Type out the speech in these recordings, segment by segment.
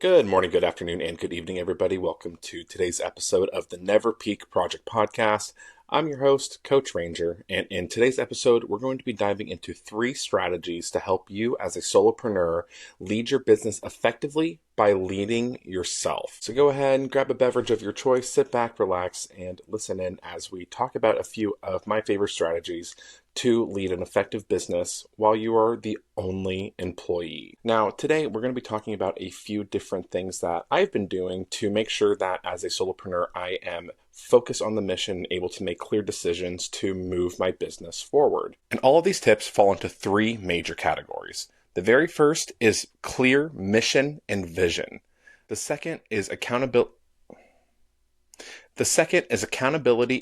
Good morning, good afternoon, and good evening, everybody. Welcome to today's episode of the NeverPeak Project Podcast. I'm your host, Coach Ranger, and in today's episode, we're going to be diving into 3 strategies to help you as a solopreneur lead your business effectively by leading yourself. So go ahead and grab a beverage of your choice, sit back, relax, and listen in as we talk about a few of my favorite strategies to lead an effective business while you are the only employee. Now, today we're going to be talking about a few different things that I've been doing to make sure that as a solopreneur, I am focused on the mission, able to make clear decisions to move my business forward. And all of these tips fall into 3 major categories. The very first is clear mission and vision. The second is accountability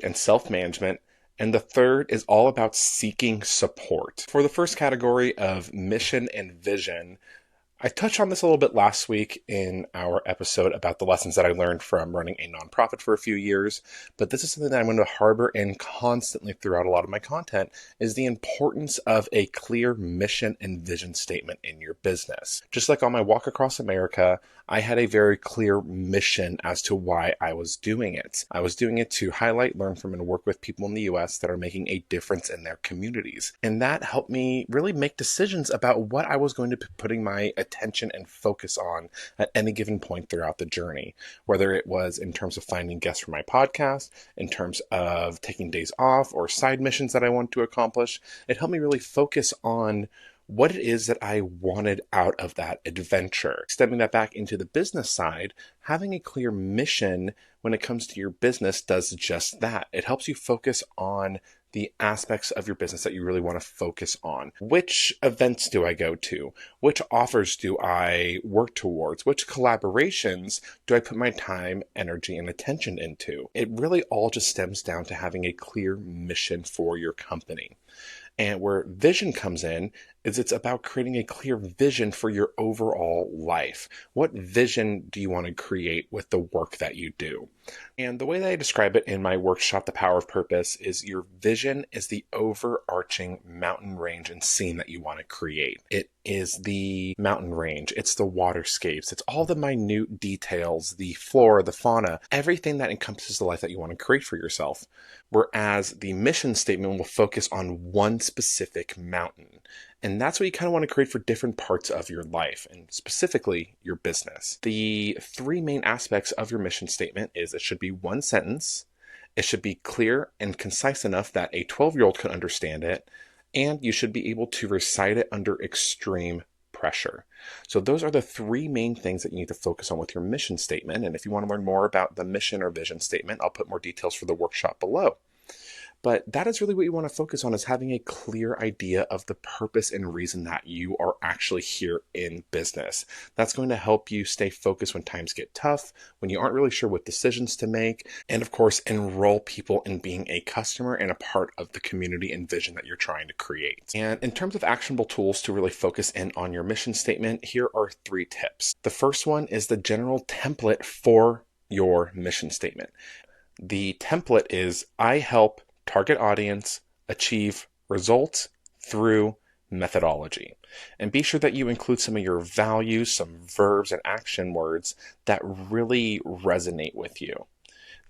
and self-management. And the third is all about seeking support. For the first category of mission and vision, I touched on this a little bit last week in our episode about the lessons that I learned from running a nonprofit for a few years, but this is something that I'm going to harbor in constantly throughout a lot of my content, is the importance of a clear mission and vision statement in your business. Just like on my walk across America, I had a very clear mission as to why I was doing it. I was doing it to highlight, learn from, and work with people in the US that are making a difference in their communities. And that helped me really make decisions about what I was going to be putting my attention and focus on at any given point throughout the journey, whether it was in terms of finding guests for my podcast, in terms of taking days off or side missions that I wanted to accomplish. It helped me really focus on what it is that I wanted out of that adventure. Stepping that back into the business side, having a clear mission when it comes to your business does just that. It helps you focus on the aspects of your business that you really want to focus on. Which events do I go to? Which offers do I work towards? Which collaborations do I put my time, energy, and attention into? It really all just stems down to having a clear mission for your company. And where vision comes in is it's about creating a clear vision for your overall life. What vision do you want to create with the work that you do? And the way that I describe it in my workshop, The Power of Purpose, is your vision is the overarching mountain range and scene that you want to create. It is the mountain range. It's the waterscapes. It's all the minute details, the flora, the fauna, everything that encompasses the life that you want to create for yourself. Whereas the mission statement will focus on one specific mountain. And that's what you kind of want to create for different parts of your life, and specifically your business. The 3 main aspects of your mission statement is it should be one sentence, it should be clear and concise enough that a 12-year-old can understand it, and you should be able to recite it under extreme pressure. So those are the 3 main things that you need to focus on with your mission statement. And if you want to learn more about the mission or vision statement, I'll put more details for the workshop below. But that is really what you want to focus on, is having a clear idea of the purpose and reason that you are actually here in business. That's going to help you stay focused when times get tough, when you aren't really sure what decisions to make, and of course, enroll people in being a customer and a part of the community and vision that you're trying to create. And in terms of actionable tools to really focus in on your mission statement, here are 3 tips. The first one is the general template for your mission statement. The template is I help target audience achieve results through methodology. And be sure that you include some of your values, some verbs and action words that really resonate with you.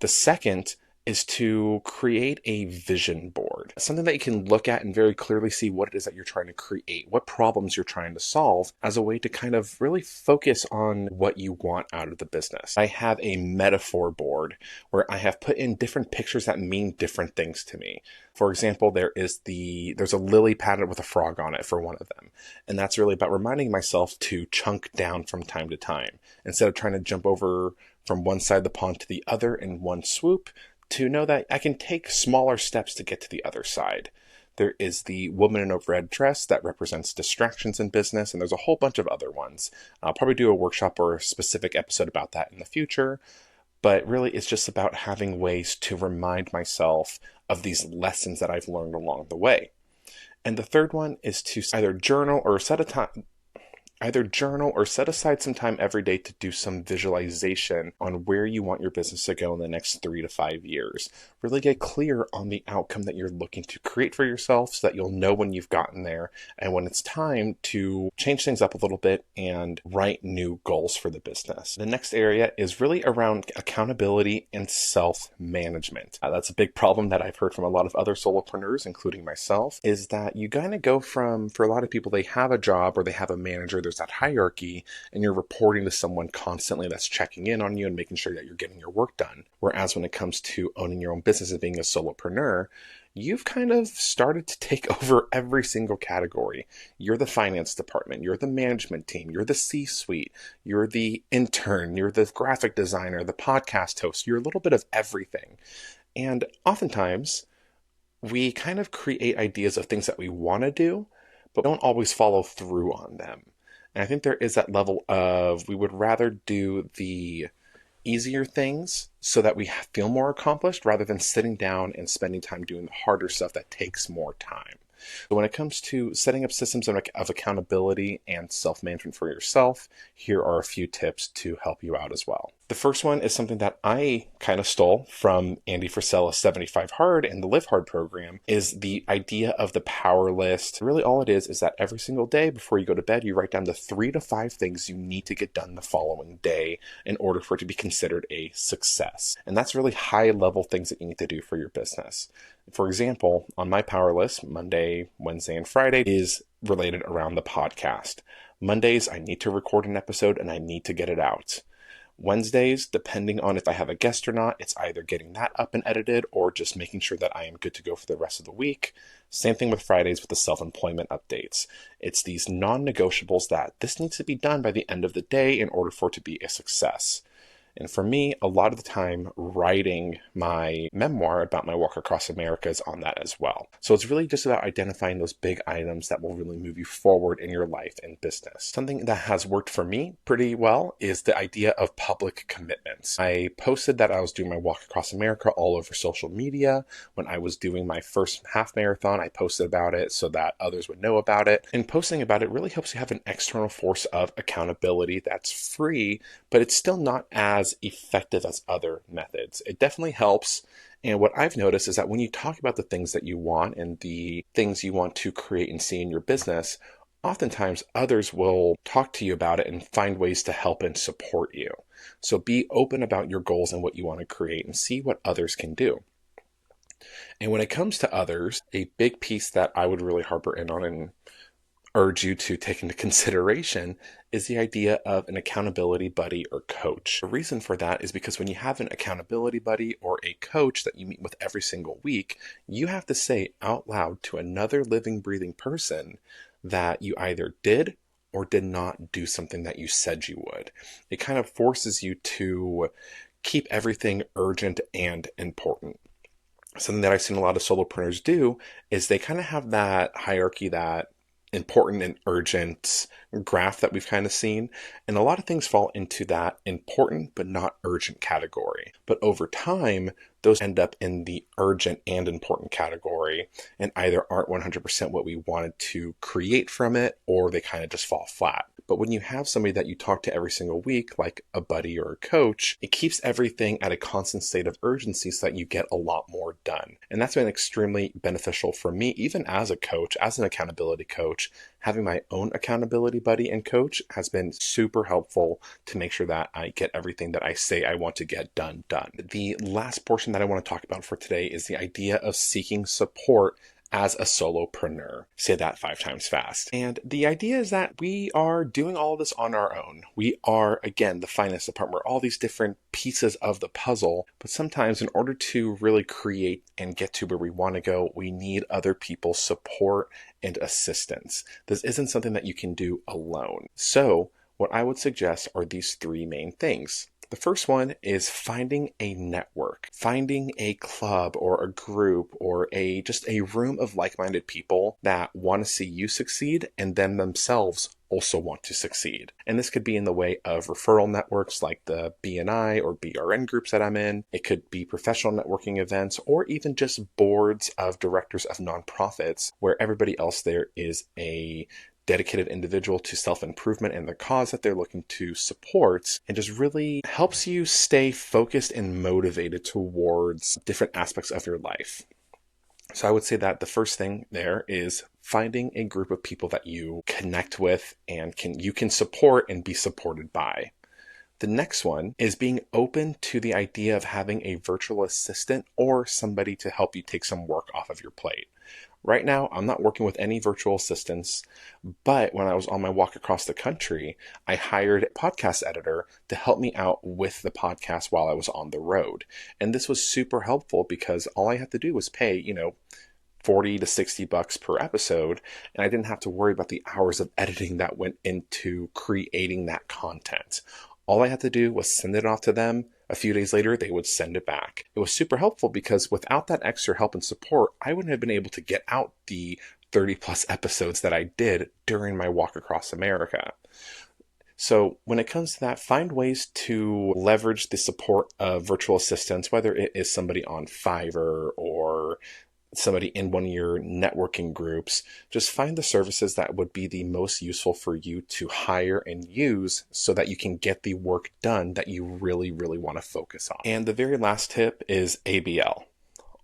The second is to create a vision board, something that you can look at and very clearly see what it is that you're trying to create, what problems you're trying to solve, as a way to kind of really focus on what you want out of the business. I have a metaphor board where I have put in different pictures that mean different things to me. For example, there's a lily pattern with a frog on it for one of them. And that's really about reminding myself to chunk down from time to time. Instead of trying to jump over from one side of the pond to the other in one swoop, to know that I can take smaller steps to get to the other side. There is the woman in a red dress that represents distractions in business, and there's a whole bunch of other ones. I'll probably do a workshop or a specific episode about that in the future, but really it's just about having ways to remind myself of these lessons that I've learned along the way. And the third one is to either journal or set a time. Either journal or set aside some time every day to do some visualization on where you want your business to go in the next 3 to 5 years. Really get clear on the outcome that you're looking to create for yourself so that you'll know when you've gotten there and when it's time to change things up a little bit and write new goals for the business. The next area is really around accountability and self-management. That's a big problem that I've heard from a lot of other solopreneurs, including myself, is that you kind of go from, for a lot of people, they have a job or they have a manager, there's that hierarchy, and you're reporting to someone constantly that's checking in on you and making sure that you're getting your work done. Whereas when it comes to owning your own business and being a solopreneur, you've kind of started to take over every single category. You're the finance department, you're the management team, you're the C-suite, you're the intern, you're the graphic designer, the podcast host, you're a little bit of everything. And oftentimes, we kind of create ideas of things that we want to do, but don't always follow through on them. And I think there is that level of we would rather do the easier things so that we feel more accomplished rather than sitting down and spending time doing the harder stuff that takes more time. So when it comes to setting up systems of accountability and self-management for yourself, here are a few tips to help you out as well. The first one is something that I kind of stole from Andy Frisella's 75 Hard and the Live Hard program, is the idea of the power list. Really all it is that every single day before you go to bed, you write down the 3 to 5 things you need to get done the following day in order for it to be considered a success. And that's really high level things that you need to do for your business. For example, on my power list, Monday, Wednesday, and Friday is related around the podcast. Mondays, I need to record an episode and I need to get it out. Wednesdays, depending on if I have a guest or not, it's either getting that up and edited or just making sure that I am good to go for the rest of the week. Same thing with Fridays with the self-employment updates. It's these non-negotiables that this needs to be done by the end of the day in order for it to be a success. And for me, a lot of the time, writing my memoir about my walk across America is on that as well. So it's really just about identifying those big items that will really move you forward in your life and business. Something that has worked for me pretty well is the idea of public commitments. I posted that I was doing my walk across America all over social media. When I was doing my first half marathon, I posted about it so that others would know about it. And posting about it really helps you have an external force of accountability that's free, but it's still not as effective as other methods. It definitely helps. And what I've noticed is that when you talk about the things that you want and the things you want to create and see in your business, oftentimes others will talk to you about it and find ways to help and support you. So be open about your goals and what you want to create and see what others can do. And when it comes to others, a big piece that I would really harbor in on and urge you to take into consideration is the idea of an accountability buddy or coach. The reason for that is because when you have an accountability buddy or a coach that you meet with every single week, you have to say out loud to another living, breathing person that you either did or did not do something that you said you would. It kind of forces you to keep everything urgent and important. Something that I've seen a lot of solopreneurs do is they kind of have that hierarchy, that important and urgent graph that we've kind of seen. And a lot of things fall into that important but not urgent category. But over time, those end up in the urgent and important category and either aren't 100% what we wanted to create from it, or they kind of just fall flat. But when you have somebody that you talk to every single week, like a buddy or a coach, it keeps everything at a constant state of urgency so that you get a lot more done. And that's been extremely beneficial for me, even as a coach, as an accountability coach. Having my own accountability buddy and coach has been super helpful to make sure that I get everything that I say I want to get done. The last portion that I want to talk about for today is the idea of seeking support as a solopreneur. Say that 5 times fast. And the idea is that we are doing all of this on our own. We are, again, the finance department. We're all these different pieces of the puzzle. But sometimes in order to really create and get to where we want to go, we need other people's support and assistance. This isn't something that you can do alone. So what I would suggest are these 3 main things. The first one is finding a network, finding a club or a group or just a room of like-minded people that want to see you succeed and then themselves also want to succeed. And this could be in the way of referral networks like the BNI or BRN groups that I'm in. It could be professional networking events or even just boards of directors of nonprofits where everybody else there is a dedicated individual to self-improvement and the cause that they're looking to support, and just really helps you stay focused and motivated towards different aspects of your life. So I would say that the first thing there is finding a group of people that you connect with and you can support and be supported by. The next one is being open to the idea of having a virtual assistant or somebody to help you take some work off of your plate. Right now, I'm not working with any virtual assistants, but when I was on my walk across the country, I hired a podcast editor to help me out with the podcast while I was on the road. And this was super helpful because all I had to do was pay, $40 to $60 per episode, and I didn't have to worry about the hours of editing that went into creating that content. All I had to do was send it off to them. A few days later, they would send it back. It was super helpful because without that extra help and support, I wouldn't have been able to get out the 30 plus episodes that I did during my walk across America. So when it comes to that, find ways to leverage the support of virtual assistants, whether it is somebody on Fiverr or somebody in one of your networking groups. Just find the services that would be the most useful for you to hire and use so that you can get the work done that you really, really want to focus on. And the very last tip is ABL.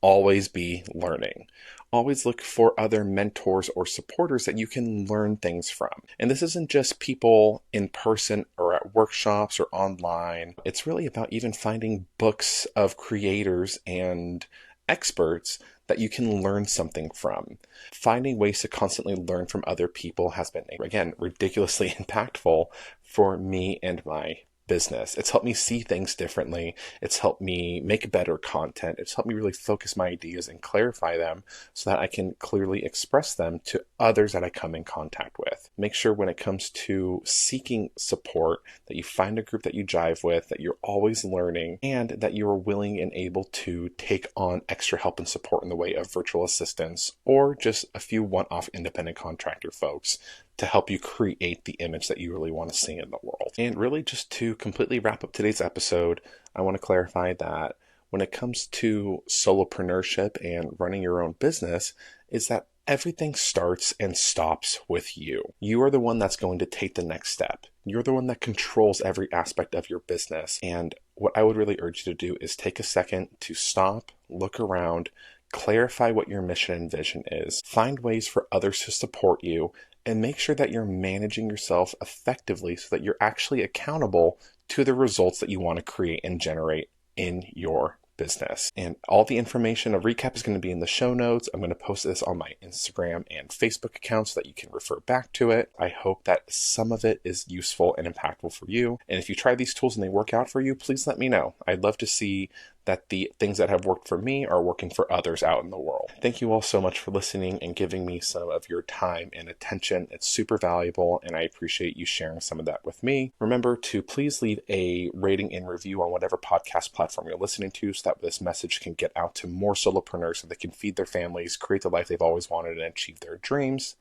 Always be learning. Always look for other mentors or supporters that you can learn things from. And this isn't just people in person or at workshops or online. It's really about even finding books of creators and experts that you can learn something from. Finding ways to constantly learn from other people has been, again, ridiculously impactful for me and my business. It's helped me see things differently. It's helped me make better content. It's helped me really focus my ideas and clarify them so that I can clearly express them to others that I come in contact with. Make sure when it comes to seeking support that you find a group that you jive with, that you're always learning, and that you are willing and able to take on extra help and support in the way of virtual assistants or just a few one-off independent contractor folks to help you create the image that you really want to see in the world. And really, just to completely wrap up today's episode, I want to clarify that when it comes to solopreneurship and running your own business, is that everything starts and stops with you. You are the one that's going to take the next step. You're the one that controls every aspect of your business. And what I would really urge you to do is take a second to stop, look around, clarify what your mission and vision is, find ways for others to support you, and make sure that you're managing yourself effectively so that you're actually accountable to the results that you want to create and generate in your business. And all the information, a recap is going to be in the show notes. I'm going to post this on my Instagram and Facebook accounts so that you can refer back to it. I hope that some of it is useful and impactful for you. And if you try these tools and they work out for you, please let me know. I'd love to see that the things that have worked for me are working for others out in the world. Thank you all so much for listening and giving me some of your time and attention. It's super valuable, and I appreciate you sharing some of that with me. Remember to please leave a rating and review on whatever podcast platform you're listening to so that this message can get out to more solopreneurs so they can feed their families, create the life they've always wanted, and achieve their dreams.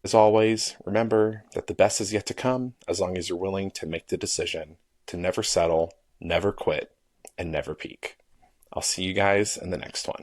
As always, remember that the best is yet to come as long as you're willing to make the decision to never settle, never quit, and never peak. I'll see you guys in the next one.